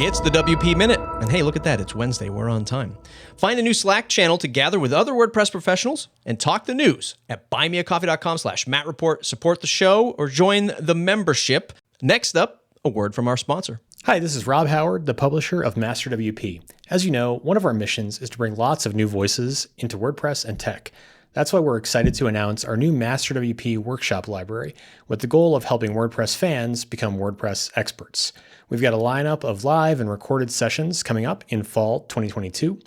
It's the WP Minute. And hey, look at that. It's Wednesday. We're on time. Find a new Slack channel to gather with other WordPress professionals and talk the news at buymeacoffee.com/MattReport. Support the show or join the membership. Next up, a word from our sponsor. Hi, this is Rob Howard, the publisher of Master WP. As you know, one of our missions is to bring lots of new voices into WordPress and tech. That's why we're excited to announce our new Master WP workshop library with the goal of helping WordPress fans become WordPress experts. We've got a lineup of live and recorded sessions coming up in fall 2022.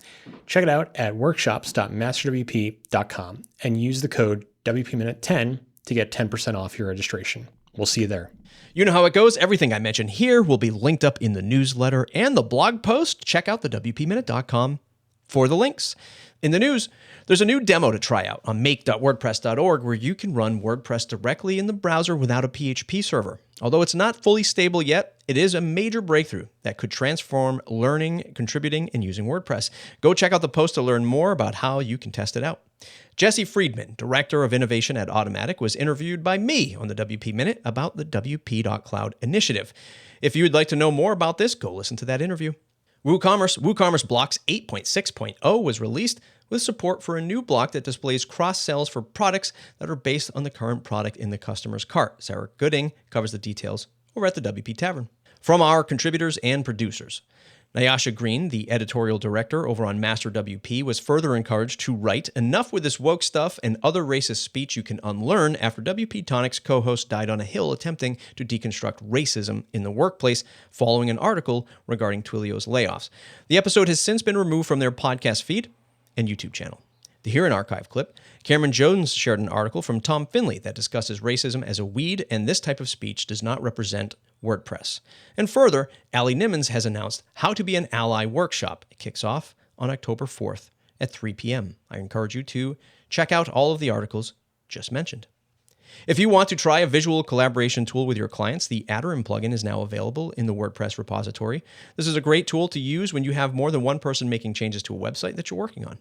Check it out at workshops.masterwp.com and use the code WPMinute10 to get 10% off your registration. We'll see you there. You know how it goes. Everything I mentioned here will be linked up in the newsletter and the blog post. Check out the WPMinute.com for the links. In the news, there's a new demo to try out on make.wordpress.org where you can run WordPress directly in the browser without a PHP server. Although it's not fully stable yet, it is a major breakthrough that could transform learning, contributing, and using WordPress. Go check out the post to learn more about how you can test it out. Jesse Friedman, Director of Innovation at Automatic, was interviewed by me on the WP Minute about the WP.Cloud initiative. If you'd like to know more about this, go listen to that interview. WooCommerce Blocks 8.6.0 was released with support for a new block that displays cross-sells for products that are based on the current product in the customer's cart. Sarah Gooding covers the details over at the WP Tavern. From our contributors and producers, Nyasha Green, the editorial director over on Master WP, was further encouraged to write, "Enough with this woke stuff and other racist speech you can unlearn," after WP Tonic's co-host died on a hill attempting to deconstruct racism in the workplace following an article regarding Twilio's layoffs. The episode has since been removed from their podcast feed and YouTube channel. To hear an archive clip, Cameron Jones shared an article from Tom Finley that discusses racism as a weed, and this type of speech does not represent WordPress. And further, Ali Nimmons has announced How to Be an Ally workshop. It kicks off on October 4th at 3 p.m. I encourage you to check out all of the articles just mentioned. If you want to try a visual collaboration tool with your clients, the Adderim plugin is now available in the WordPress repository. This is a great tool to use when you have more than one person making changes to a website that you're working on.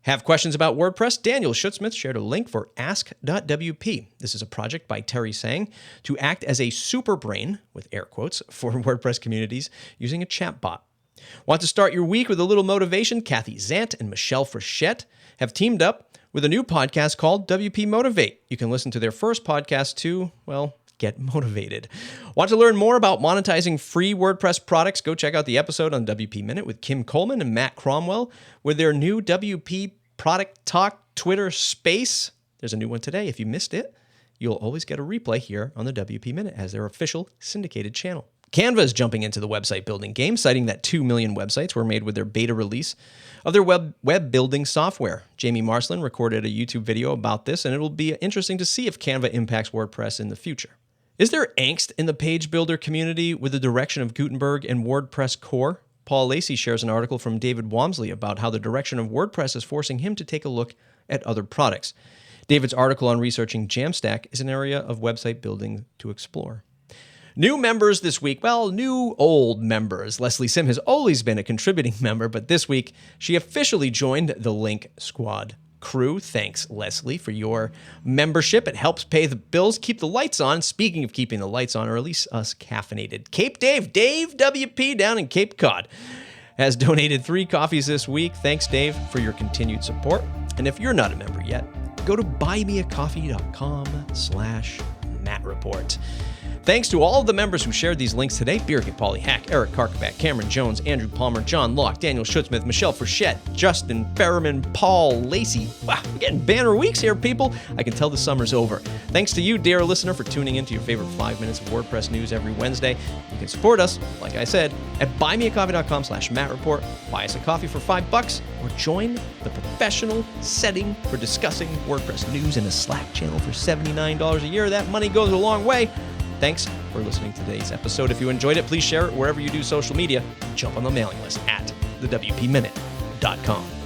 Have questions about WordPress? Daniel Schutzsmith shared a link for Ask.wp. This is a project by Terry Sang to act as a super brain, with air quotes, for WordPress communities using a chatbot. Want to start your week with a little motivation? Kathy Zant and Michelle Frechette have teamed up with a new podcast called WP Motivate. You can listen to their first podcast to, well, get motivated. Want to learn more about monetizing free WordPress products? Go check out the episode on WP Minute with Kim Coleman and Matt Cromwell with their new WP Product Talk Twitter Space. There's a new one today. If you missed it, you'll always get a replay here on the WP Minute as their official syndicated channel. Canva is jumping into the website building game, citing that 2 million websites were made with their beta release of their web building software. Jamie Marsland recorded a YouTube video about this, and it'll be interesting to see if Canva impacts WordPress in the future. Is there angst in the page builder community with the direction of Gutenberg and WordPress core? Paul Lacey shares an article from David Wamsley about how the direction of WordPress is forcing him to take a look at other products. David's article on researching Jamstack is an area of website building to explore. New members this week. Well, new old members. Lesley Sim has always been a contributing member, but this week she officially joined the Link Squad crew. Thanks, Lesley, for your membership. It helps pay the bills, keep the lights on. Speaking of keeping the lights on, or at least us caffeinated, Dave WP down in Cape Cod, has donated 3 coffees this week. Thanks, Dave, for your continued support. And if you're not a member yet, go to buymeacoffee.com/MattReport. Thanks to all of the members who shared these links today: Birgit Pauli-Hack, Eric Karkovac, Cameron Jones, Andrew Palmer, John Locke, Daniel Schutzsmith, Michelle Frechette, Justin Ferriman, Paul, Lacey. Wow, we're getting banner weeks here, people. I can tell the summer's over. Thanks to you, dear listener, for tuning into your favorite 5 minutes of WordPress news every Wednesday. You can support us, like I said, at buymeacoffee.com/MattReport. Buy us a coffee for $5 or join the professional setting for discussing WordPress news in a Slack channel for $79 a year. That money goes a long way. Thanks for listening to today's episode. If you enjoyed it, please share it wherever you do social media. Jump on the mailing list at thewpminute.com.